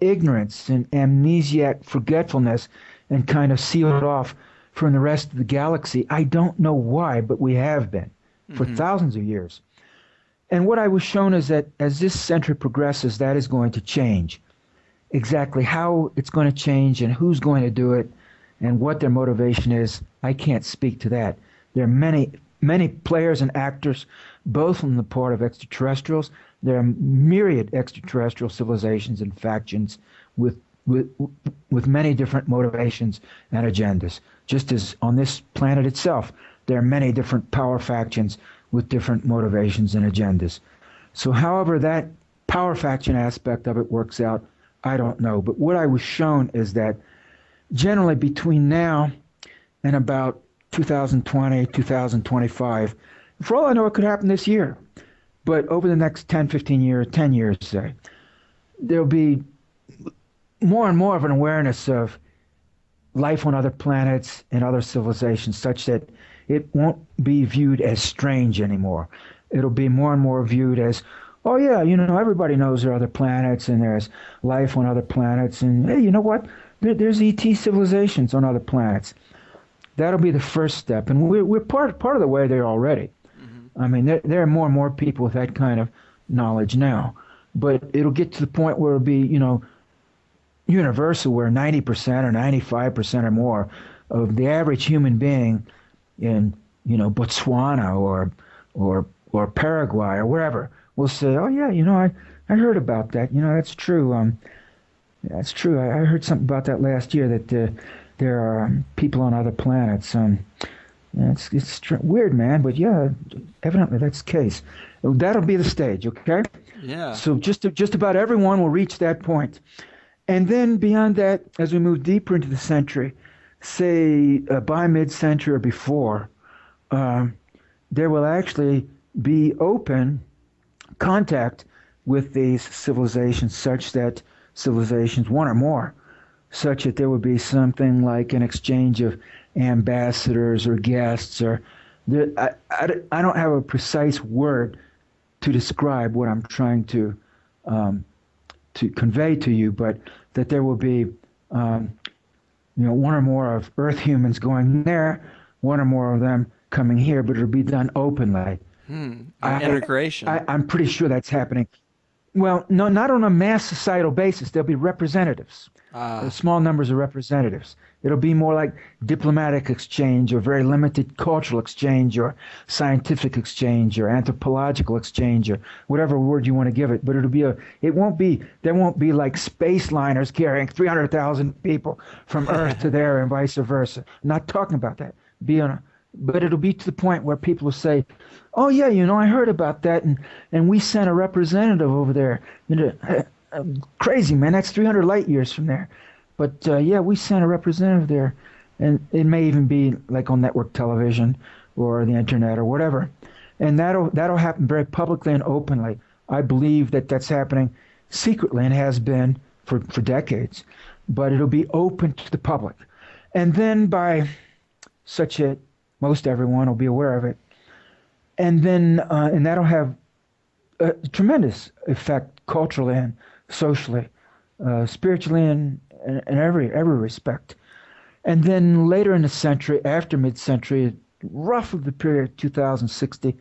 ignorance and amnesiac forgetfulness and kind of sealed off from the rest of the galaxy. I don't know why, but we have been for thousands of years. And what I was shown is that as this century progresses, that is going to change. Exactly how it's going to change and who's going to do it and what their motivation is, I can't speak to that. There are many players and actors, both on the part of extraterrestrials. There are myriad extraterrestrial civilizations and factions with many different motivations and agendas. Just as on this planet itself, there are many different power factions with different motivations and agendas. So however that power faction aspect of it works out, I don't know. But what I was shown is that generally between now and about 2020, 2025, for all I know, it could happen this year. But over the next 10, 15 years, 10 years, say, there'll be more and more of an awareness of life on other planets and other civilizations such that it won't be viewed as strange anymore. It'll be more and more viewed as, oh yeah, everybody knows there are other planets and there's life on other planets. And hey, you know what? There's ET civilizations on other planets. That'll be the first step. And we're part of the way there already. I mean, there are more and more people with that kind of knowledge now. But it'll get to the point where it'll be, universal, where 90% or 95% or more of the average human being in, Botswana or Paraguay or wherever will say, oh yeah, I heard about that. That's true. That's true. I heard something about that last year, that there are people on other planets. It's weird, man, but yeah, evidently that's the case. That'll be the stage, okay? Yeah. So just about everyone will reach that point. And then beyond that, as we move deeper into the century, say by mid-century or before, there will actually be open contact with these civilizations, such that civilizations, one or more, such that there would be something like an exchange of ambassadors or guests, or I don't have a precise word to describe what I'm trying to convey to you, but that there will be one or more of Earth humans going there, one or more of them coming here, but it'll be done openly. Integration. I'm pretty sure that's happening. Well, no, not on a mass societal basis. There'll be representatives, small numbers of representatives. It'll be more like diplomatic exchange, or very limited cultural exchange, or scientific exchange, or anthropological exchange, or whatever word you want to give it. But there won't be like space liners carrying 300,000 people from Earth to there and vice versa. I'm not talking about that. But it'll be to the point where people will say, oh yeah, I heard about that, and we sent a representative over there. Crazy, man, that's 300 light years from there. But yeah, we sent a representative there. And it may even be like on network television or the internet or whatever. And that'll happen very publicly and openly. I believe that that's happening secretly, and has been for decades. But it'll be open to the public. And then by such a most everyone will be aware of it. And then, and that'll have a tremendous effect culturally and socially, spiritually, and in every respect. And then later in the century, after mid-century, roughly the period 2060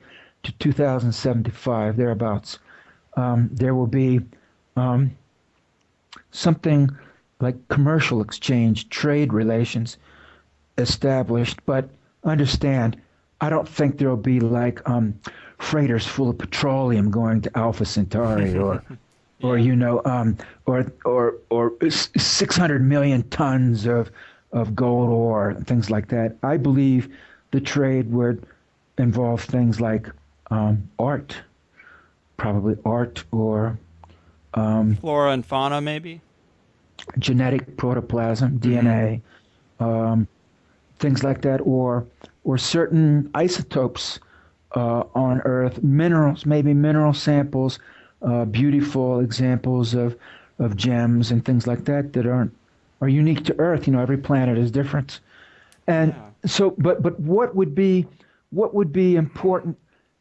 to 2075, thereabouts, there will be something like commercial exchange, trade relations established. But understand, I don't think there'll be like freighters full of petroleum going to Alpha Centauri, or or 600 million tons of of gold ore and things like that. I believe the trade would involve things like art, probably art or Flora and fauna, maybe. genetic protoplasm, Mm-hmm. DNA, things like that, or certain isotopes on Earth, minerals, maybe mineral samples, beautiful examples of gems and things like that that are unique to Earth. You know, every planet is different, and Yeah. so, but what would be important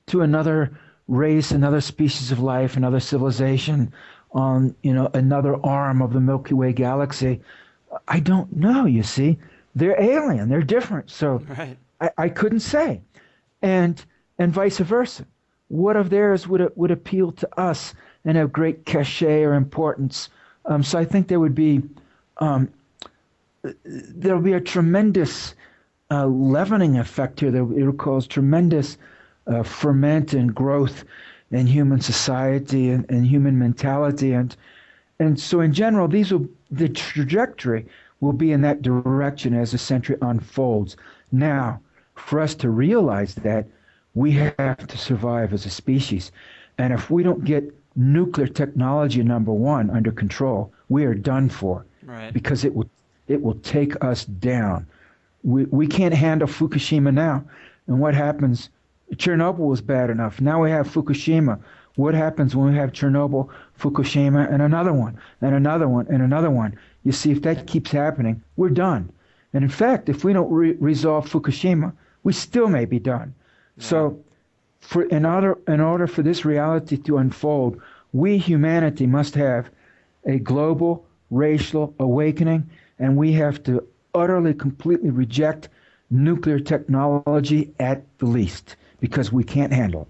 to another race, another species of life, another civilization on another arm of the Milky Way galaxy? I don't know. You see, they're alien. They're different. So Right. I couldn't say, and vice versa. What of theirs would appeal to us and have great cachet or importance? So I think um, there'll be a tremendous leavening effect here. That it will cause tremendous ferment and growth in human society and human mentality, and so in general, the trajectory will be in that direction as the century unfolds. Now, for us to realize that, we have to survive as a species. And if we don't get nuclear technology, number one, under control, we are done for Right. because it will take us down. We can't handle Fukushima now. And what happens? Chernobyl was bad enough. Now we have Fukushima. What happens when we have Chernobyl, Fukushima, and another one, and another one, and another one? You see, if that keeps happening, we're done. And in fact, if we don't resolve Fukushima, we still may be done. Yeah. So, in order for this reality to unfold, we humanity must have a global racial awakening, and we have to utterly, completely reject nuclear technology at the least because we can't handle it.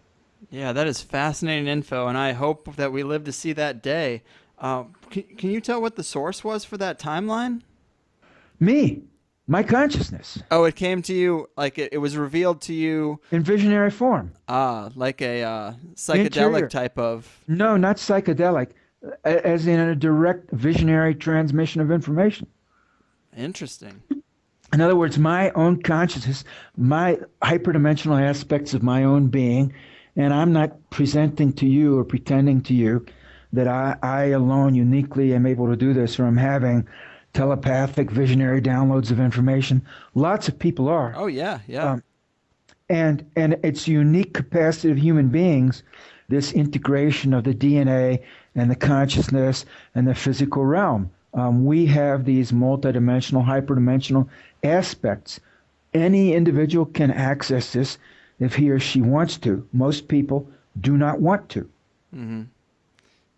Yeah, that is fascinating info, and I hope that we live to see that day. Can you tell what the source was for that timeline? Me, my consciousness, Oh, it came to you like it was revealed to you, in visionary form, like a psychedelic interior. type of. No, not psychedelic, as in a direct visionary transmission of information. Interesting. In other words, my own consciousness, my hyperdimensional aspects of my own being, and I'm not presenting to you or pretending to you that I alone uniquely am able to do this, or I'm having telepathic visionary downloads of information. Lots of people are. Oh yeah, yeah. Um, and it's unique capacity of human beings, this integration of the DNA and the consciousness and the physical realm. We have these multidimensional, hyperdimensional aspects. Any individual can access this if he or she wants to. Most people do not want to. Mm-hmm.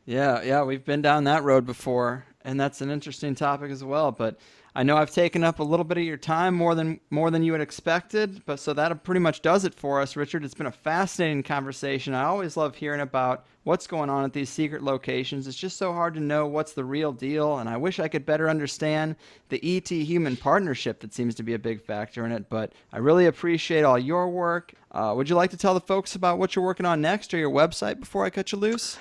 Yeah, yeah, we've been down that road before, and that's an interesting topic as well. But I know I've taken up a little bit of your time, more than you had expected. But so that pretty much does it for us, Richard. It's been a fascinating conversation. I always love hearing about what's going on at these secret locations. It's just so hard to know what's the real deal, and I wish I could better understand the ET human partnership that seems to be a big factor in it. But I really appreciate all your work. Would you like to tell the folks about what you're working on next or your website before I cut you loose?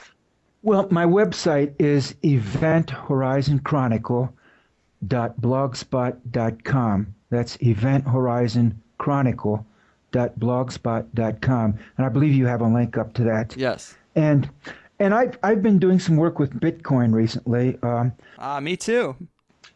Well, my website is eventhorizonChronicle.blogspot.com. That's eventhorizonChronicle.blogspot.com. And I believe you have a link up to that. Yes. And I've been doing some work with Bitcoin recently. Me too.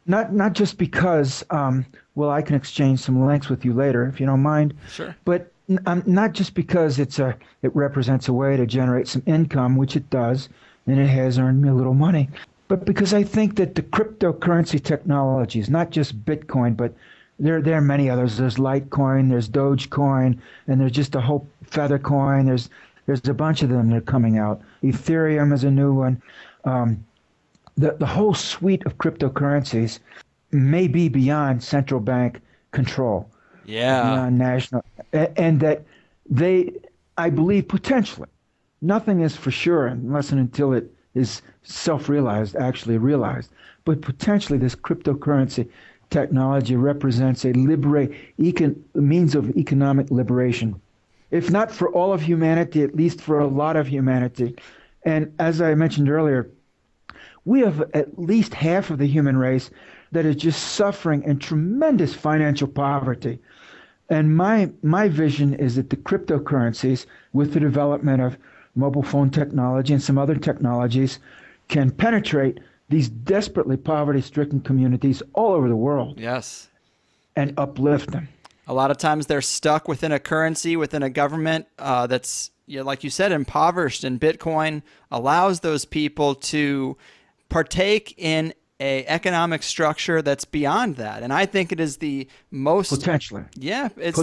Not just because well, I can exchange some links with you later if you don't mind, Sure. but not just because it represents a way to generate some income, which it does, and it has earned me a little money, but because I think that the cryptocurrency technologies, not just Bitcoin, but there are many others. There's Litecoin, there's Dogecoin, and there's just a whole Feathercoin. There's a bunch of them that are coming out. Ethereum is a new one. The whole suite of cryptocurrencies may be beyond central bank control, Yeah. beyond national, and that I believe, potentially, nothing is for sure unless and until it is self-realized, actually realized, but potentially this cryptocurrency technology represents a means of economic liberation, if not for all of humanity, at least for a lot of humanity. And as I mentioned earlier, we have at least half of the human race that is just suffering in tremendous financial poverty. And my vision is that the cryptocurrencies, with the development of mobile phone technology and some other technologies, can penetrate these desperately poverty-stricken communities all over the world. Yes. And uplift them. A lot of times they're stuck within a currency, within a government that's, like you said, impoverished. And Bitcoin allows those people to partake in a economic structure that's beyond that. And I think it is the most potentially. Yeah, it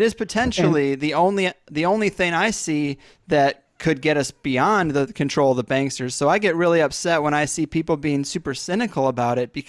is potentially the only thing I see that could get us beyond the control of the banksters. So I get really upset when I see people being super cynical about it, because